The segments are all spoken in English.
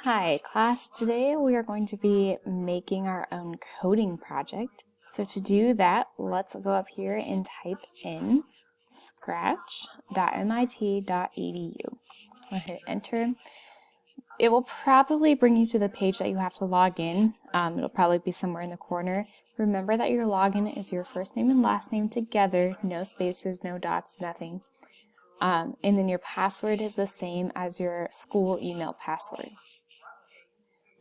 Hi class, today we are going to be making our own coding project. So to do that, let's go up here and type in scratch.mit.edu. I'll hit enter. It will probably bring you to the page that you have to log in. It'll probably be somewhere in the corner. Remember that your login is your first name and last name together, no spaces, no dots, nothing. And then your password is the same as your school email password.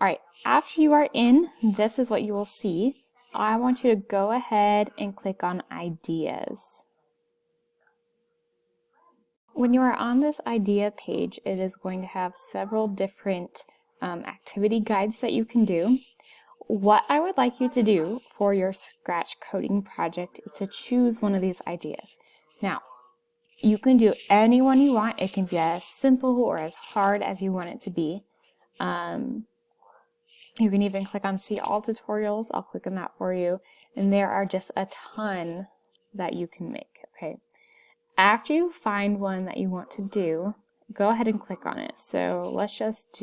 Alright, after you are in, this is what you will see. I want you to go ahead and click on Ideas. When you are on this idea page, it is going to have several different activity guides that you can do. What I would like you to do for your Scratch coding project is to choose one of these ideas. Now, you can do any one you want. It can be as simple or as hard as you want it to be. You can even click on See All Tutorials. I'll click on that for you. And there are just a ton that you can make, okay? After you find one that you want to do, go ahead and click on it. So let's just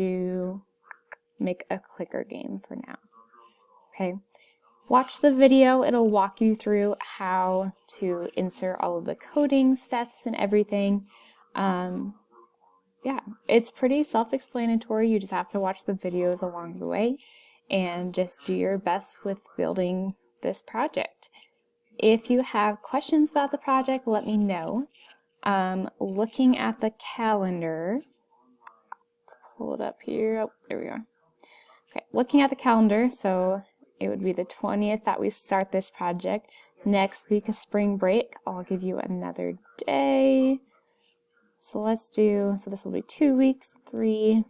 make a clicker game for now, okay? Watch the video. It'll walk you through how to insert all of the coding steps and everything. Yeah, it's pretty self-explanatory. You just have to watch the videos along the way and just do your best with building this project. If you have questions about the project, let me know. Looking at the calendar, let's pull it up here. Oh, there we go. Okay, looking at the calendar, so it would be the 20th that we start this project. Next week is spring break. I'll give you another day. So this will be 2 weeks, 3,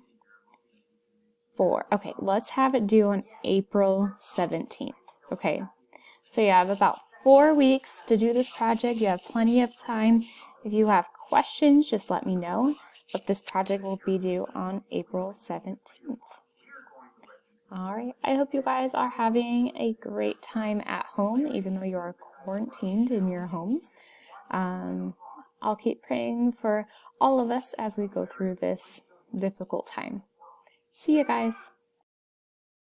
4. Okay, let's have it due on April 17th. Okay, so you have about 4 weeks to do this project. You have plenty of time. If you have questions, just let me know. But this project will be due on April 17th. Alright, I hope you guys are having a great time at home, even though you are quarantined in your homes. I'll keep praying for all of us as we go through this difficult time. See you guys.